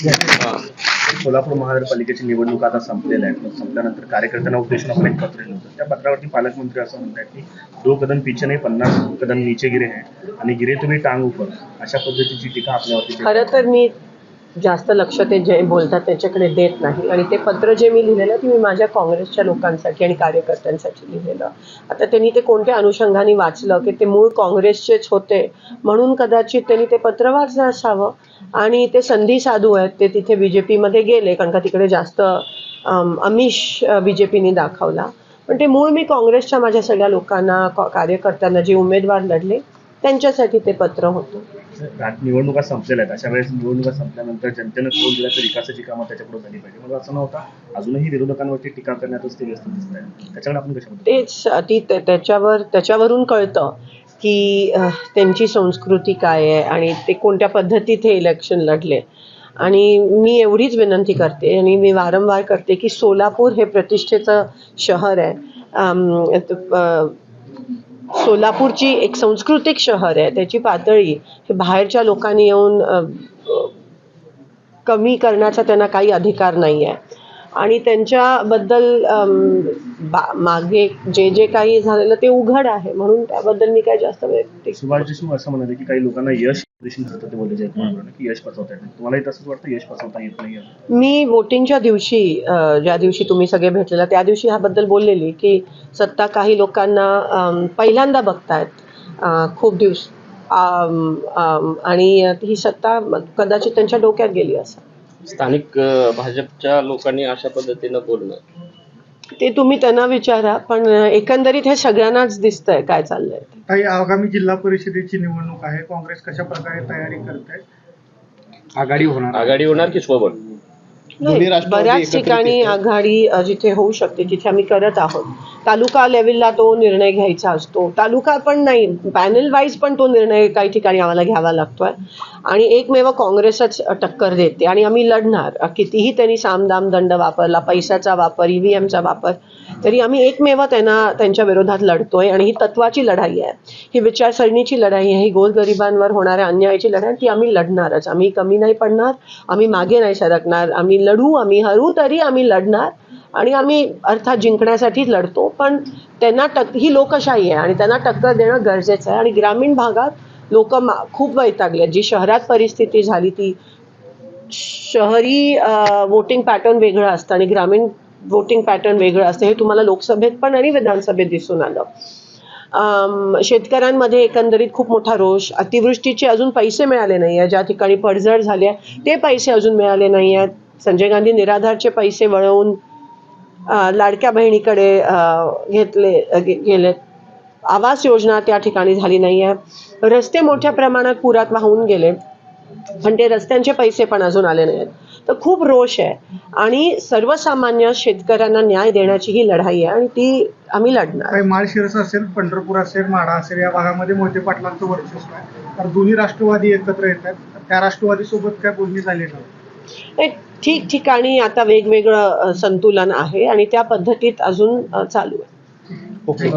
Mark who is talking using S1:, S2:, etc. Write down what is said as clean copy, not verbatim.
S1: सोलापूर महानगरपालिकेची निवडणूक आता संपलेल्या आहेत. संपल्यानंतर कार्यकर्त्यांना उद्देशून आपण एक पत्र लिहिलं होतं. त्या पत्रावरती पालकमंत्री असं म्हणतात की 2 कदम पीछे नाही 50 कदम नीचे गिरे हैं आणि गिरे तुम्ही टांग ऊपर, अशा पद्धतीची टीका आपल्यावरती.
S2: खरं तर मी जास्त लक्ष ते जे बोलतात त्याच्याकडे देत नाही आणि ते पत्र जे मी लिहिलेलं ते मी माझ्या काँग्रेसच्या लोकांसाठी आणि कार्यकर्त्यांसाठी लिहिलेलं. आता त्यांनी ते कोणत्या अनुषंगाने वाचलं की ते मूळ काँग्रेसचेच होते म्हणून कदाचित त्यांनी ते पत्र वाचलं असावं आणि ते संधी साधू आहेत. ते तिथे BJPमध्ये गेले कारण का तिकडे जास्त आमिष BJPने दाखवला. पण ते मूळ मी काँग्रेसच्या माझ्या सगळ्या लोकांना कार्यकर्त्यांना जे उमेदवार लढले त्यांच्यासाठी ते पत्र होतं.
S1: निवडणुका संपलेल्या आहेत, अशा वेळेस निवडणुका संपल्यानंतर जनतेनं कौल दिला तर विकासाची कामं त्याच्याकडे झाली पाहिजे. मला असं नव्हता अजूनही विरोधकांवरती टीका करण्यातच ते व्यस्त दिसत आहे. त्याच्याकडे आपण कशा
S2: तेच त्याच्यावरून कळतं की त्यांची संस्कृती काय आहे आणि ते कोणत्या पद्धतीत हे इलेक्शन लढले. आणि मी एवढीच विनंती करते आणि मी वारंवार करते की सोलापूर हे प्रतिष्ठेचं शहर आहे. सोलापूरची एक सांस्कृतिक शहर आहे. त्याची पातळी हे बाहेरच्या लोकांनी येऊन कमी करण्याचा त्यांना काही अधिकार नाही आहे. आणि त्यांच्याबद्दल मागे जे काही झालेलं ते उघड आहे म्हणून त्याबद्दल मी काय जास्त
S1: सुभाष देशमुख असं म्हणाले की काही लोकांना यश ते बोलले की यश पचवता येत नाही. तुम्हालाही तसंच वाटतं यश पचवता येत नाही?
S2: मी वोटिंगच्या दिवशी ज्या दिवशी तुम्ही सगळे भेटलेला त्या दिवशी ह्याबद्दल बोललेली की सत्ता काही लोकांना पहिल्यांदा बघतायत खूप दिवस आणि ही सत्ता कदाचित त्यांच्या डोक्यात गेली असं.
S3: स्थानिक भाजपच्या लोकांनी अशा पद्धतीनं बोलणं
S2: ते तुम्ही त्यांना विचारा. पण एकंदरीत हे सगळ्यांनाच दिसतंय काय चाललंय.
S4: काही आगामी जिल्हा परिषदेची निवडणूक आहे. काँग्रेस कशा प्रकारे तयारी करत आहे?
S3: आघाडी होणार की सोबत?
S2: बऱ्याच ठिकाणी आघाडी जिथे होऊ शकते तिथे आम्ही करत आहोत. तालुका लेवलला तो निर्णय घ्यायचा असतो. तालुका पण नाही पॅनल वाईज पण तो निर्णय काही ठिकाणी आम्हाला घ्यावा लागतोय आणि एकमेव काँग्रेसच टक्कर देते आणि आम्ही लढणार. कितीही त्यांनी सामदाम दंड वापरला, पैशाचा वापर, EVMचा वापर, तरी आम्ही एकमेव त्यांच्या विरोधात लढतोय. आणि ही तत्वाची लढाई आहे, ही विचारसरणीची लढाई आहे, ही गोरगरिबांवर होणाऱ्या अन्यायाची लढाई, ती आम्ही लढणारच. आम्ही कमी नाही पडणार, आम्ही मागे नाही सरकणार. आम्ही लढू, आम्ही हरू तरी आम्ही लढणार आणि आम्ही अर्थात जिंकण्यासाठीच लढतो. पण त्यांना ही लोकशाही आहे आणि त्यांना टक्कर देणं गरजेचं आहे. आणि ग्रामीण भागात लोक खूप वैतागले. जी शहरात परिस्थिती झाली ती शहरी वोटिंग पॅटर्न वेगळं असतं आणि ग्रामीण वोटिंग पॅटर्न वेगळं असतं. हे तुम्हाला लोकसभेत पण आणि विधानसभेत दिसून आलं. शेतकऱ्यांमध्ये एकंदरीत खूप मोठा रोष. अतिवृष्टीचे अजून पैसे मिळाले नाही आहे. ज्या ठिकाणी पडझड झाली आहे ते पैसे अजून मिळाले नाही आहेत. संजय गांधी निराधारचे पैसे वळवून लाडक्या बहिणीकडे गेलेत. आवास योजना त्या ठिकाणी झाली नाही आहे. रस्ते मोठ्या प्रमाणात पुरात वाहून गेले पण ते रस्त्यांचे पैसे पण अजून आले नाहीत. तर खूप रोष आहे आणि सर्वसामान्य शेतकऱ्यांना न्याय देण्याची ही लढाई आहे आणि ती आम्ही लढणार.
S4: माळशिरस असेल, पंढरपूर असेल, माढा असेल या भागामध्ये मोहिते पाटलांचं वर्चस्व आहे. तर दोन्ही राष्ट्रवादी एकत्र येत आहेत. त्या राष्ट्रवादी सोबत काय बोलणी झाली नाही?
S2: ठिकठिकाणी आता वेगवेगळं संतुलन आहे आणि त्या पद्धतीत अजून चालू आहे.
S1: ओके.